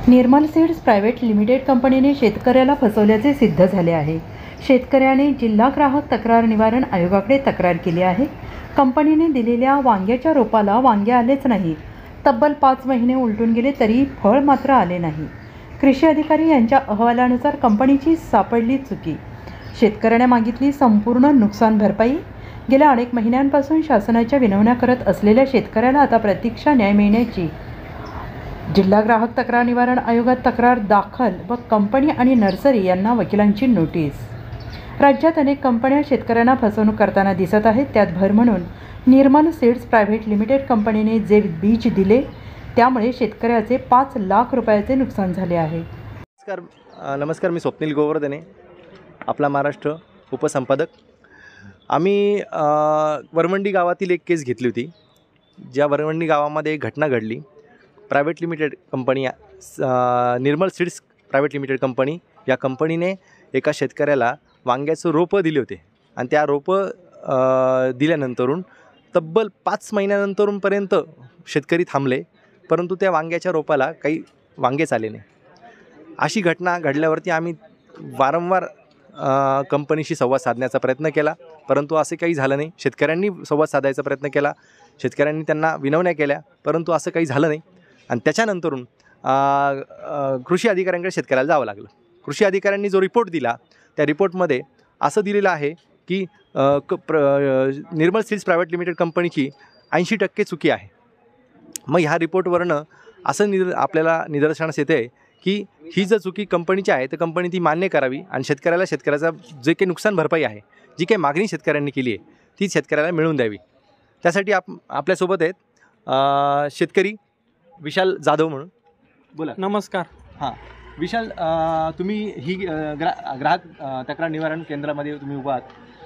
निर्मल seeds private limited कंपनीने शेतकऱ्याला फसवल्याचे सिद्ध झाले आहे। शेतकऱ्याने जिल्हा ग्राहक तक्रार निवारण आयोगाकडे तक्रार केली आहे। कंपनीने दिलेल्या वांग्याच्या रोपाला वांगे आलेच नाही। तब्बल 5 महिने उलटून गेले तरी फळ मात्र आले नाही। कृषी अधिकारी यांच्या अहवालानुसार कंपनीची सापडली चुकी। शेतकऱ्याने मागितली संपूर्ण नुकसान भरपाई। गेल्या अनेक महिन्यांपासून शासनाच्या विनवण्या करत असलेल्या शेतकऱ्याला आता प्रतीक्षा न्याय मिळण्याची जिल्हा ग्राहक तक्रार निवारण आयोगात तक्रार दाखल व कंपनी आणि नर्सरी यांना वकिलांची नोटीस। राज्यात अनेक कंपन्या शेतकऱ्यांना फसवणूक करताना दिसत आहेत। त्यात भर म्हणून निर्मल सीड्स प्रायव्हेट लिमिटेड कंपनीने जे बीज दिले त्यामुळे शेतकऱ्याचे 5 लाख रुपयाचे नुकसान झाले आहे। नमस्कार, मी स्वप्नील गोवर्धने, आपला महाराष्ट्र उपसंपादक। आम्ही वरवंडी गावातील एक केस घेतली होती। ज्या वरवंडी गावामध्ये एक घटना घडली। प्रायव्हेट लिमिटेड कंपनी निर्मल सीड्स प्रायव्हेट लिमिटेड कंपनी या कंपनीने एका शेतकऱ्याला वांग्याचं रोपं दिले होते आणि त्या रोपं दिल्यानंतरून तब्बल 5 महिन्यानंतरूनपर्यंत शेतकरी थांबले, परंतु त्या वांग्याच्या रोपाला काही वांगेच आले नाही। अशी घटना घडल्यावरती आम्ही वारंवार कंपनीशी संवाद साधण्याचा प्रयत्न केला, परंतु असे काही झालं नाही। शेतकऱ्यांनी संवाद साधायचा प्रयत्न केला, शेतकऱ्यांनी त्यांना विनवण्या केल्या, परंतु असं काही झालं नाही। आणि त्याच्यानंतरून कृषी अधिकाऱ्यांकडे शेतकऱ्याला जावं लागलं। कृषी अधिकाऱ्यांनी जो रिपोर्ट दिला त्या रिपोर्टमध्ये असं दिलेलं आहे की निर्मल सीड्स प्रायव्हेट लिमिटेड कंपनीची 80% चुकी आहे। मग ह्या रिपोर्टवरनं असं आपल्याला निदर्शनास येते की ही जर चुकी कंपनीची आहे तर कंपनी ती मान्य करावी आणि शेतकऱ्याचा जे काही नुकसान भरपाई आहे, जी काही मागणी शेतकऱ्यांनी केली आहे ती शेतकऱ्याला मिळवून द्यावी। त्यासाठी आपल्यासोबत आहेत शेतकरी विशाल जाधव म्हणून। बोला। नमस्कार। हां विशाल, तुम्ही ही ग्राहक तक्रार निवारण केंद्रामध्ये तुम्ही उभा आहात,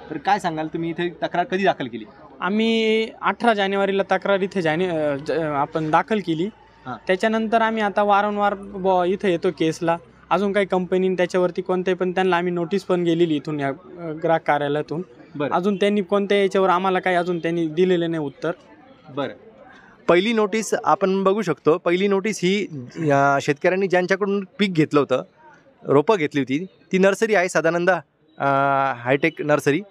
तर काय सांगाल, तुम्ही इथे तक्रार कधी दाखल केली? आम्ही 18 जानेवारीला तक्रार इथे आपण दाखल केली। त्याच्यानंतर आम्ही आता वारंवार इथे येतो केसला। अजून काही कंपनीने त्याच्यावरती कोणते पण त्यांना आम्ही नोटीस पण गेलेली इथून या ग्राहक कार्यालयातून। अजून त्यांनी कोणत्या याच्यावर आम्हाला काही अजून त्यांनी दिलेले नाही उत्तर। बरं, पहिली नोटीस आपण बघू शकतो। पहिली नोटीस ही शेतकऱ्यांनी ज्यांच्याकडून पीक घेतलं होतं, रोपं घेतली होती, ती नर्सरी आहे सदानंद हायटेक नर्सरी,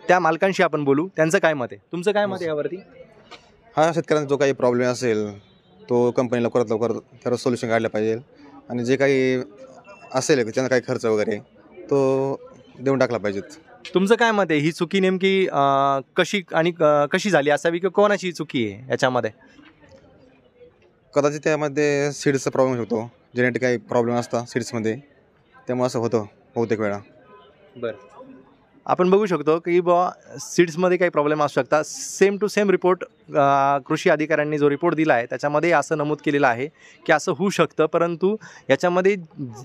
त्या मालकांशी आपण बोलू। त्यांचं काय मत आहे, तुमचं काय मत आहे यावरती? हा, शेतकऱ्यांचा जो काही प्रॉब्लेम असेल तो कंपनीला लवकरात लवकर त्यावर सोल्युशन काढलं पाहिजे आणि जे काही असेल त्यांना काही खर्च वगैरे तो देऊन टाकला पाहिजेत। तुमचं काय मत आहे, ही चुकी नेमकी कशी झाली असावी किंवा कोणाची चुकी आहे याच्यामध्ये? कदाचित त्यामध्ये सीड्सचा प्रॉब्लेम होतो, जेनेटिक काही प्रॉब्लेम असतात सीड्समध्ये, त्यामुळे असं होतं बहुतेक वेळा। बरं, आपण बघू शकतो की सीड्समध्ये काही प्रॉब्लेम असू शकतात। सेम टू सेम रिपोर्ट कृषी अधिकाऱ्यांनी जो रिपोर्ट दिला आहे त्याच्यामध्ये असं नमूद केलेलं आहे की असं होऊ शकतं, परंतु याच्यामध्ये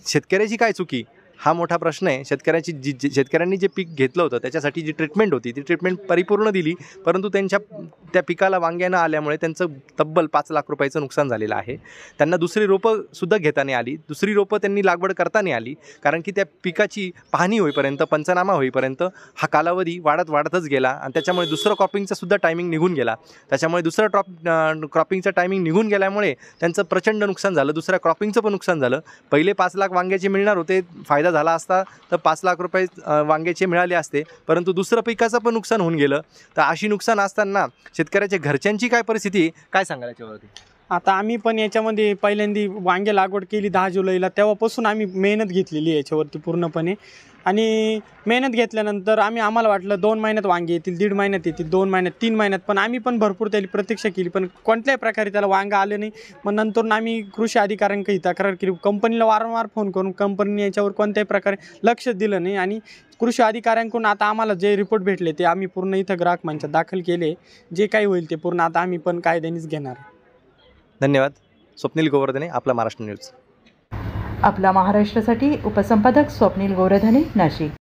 शेतकऱ्याची काय चुकी हा मोठा प्रश्न आहे। शेतकऱ्यांनी जे पीक घेतलं होतं त्याच्यासाठी जी ट्रीटमेंट होती ती ट्रीटमेंट परिपूर्ण दिली, परंतु त्या पिकाला वांगे न आल्यामुळे त्यांचं तब्बल 5 लाख रुपयाचं नुकसान झालेलं आहे। त्यांना दुसरी रोपंसुद्धा घेता नाही आली, दुसरी रोपं त्यांनी लागवड करता नाही आली, कारण की त्या पिकाची पाहणी होईपर्यंत, पंचनामा होईपर्यंत हा कालावधी वाढतच गेला आणि त्याच्यामुळे दुसरं क्रॉपिंगचा सुद्धा टायमिंग निघून गेला। त्याच्यामुळे दुसरं क्रॉपिंगचा टायमिंग निघून गेल्यामुळे त्यांचं प्रचंड नुकसान झालं, दुसऱ्या क्रॉपिंगचं पण नुकसान झालं। पहिले 5 लाख वांग्याचे मिळणार होते, फायदा झाला असता तर 5 लाख रुपये वांग्याचे मिळाले असते, परंतु दुसरं पिकाचं पण नुकसान होऊन गेलं। तर अशी नुकसान असताना शेतकऱ्याच्या घरच्यांची काय परिस्थिती, काय सांगाल याच्यावरती? आता आम्ही पण याच्यामध्ये पहिल्यांदा वांगे लागवड केली 10 जुलैला, तेव्हापासून आम्ही मेहनत घेतलेली आहे याच्यावरती पूर्णपणे। आणि मेहनत घेतल्यानंतर आम्हाला वाटलं 2 महिन्यात वांगे येतील, 1.5 महिन्यात येतील, 2 महिन्यात, 3 महिन्यात, पण आम्ही पण भरपूर त्याची प्रतीक्षा केली, पण कोणत्याही प्रकारे त्याला वांगा आले नाही। मग नंतर आम्ही कृषी अधिकाऱ्यांकडे तक्रार केली, कंपनीला वारंवार फोन करून कंपनीने याच्यावर कोणत्याही प्रकारे लक्ष दिलं नाही। आणि कृषी अधिकाऱ्यांकडून आता आम्हाला जे रिपोर्ट भेटले ते आम्ही पूर्ण इथं ग्राहक मंचात दाखल केले। जे काही होईल ते पूर्ण आता आम्ही पण कायद्यानेच घेणार। धन्यवाद। स्वप्नील गोवर्धने, आपला महाराष्ट्र न्यूज। आपला महाराष्ट्रासाठी उपसंपादक स्वप्नील गोवर्धने, नाशिक।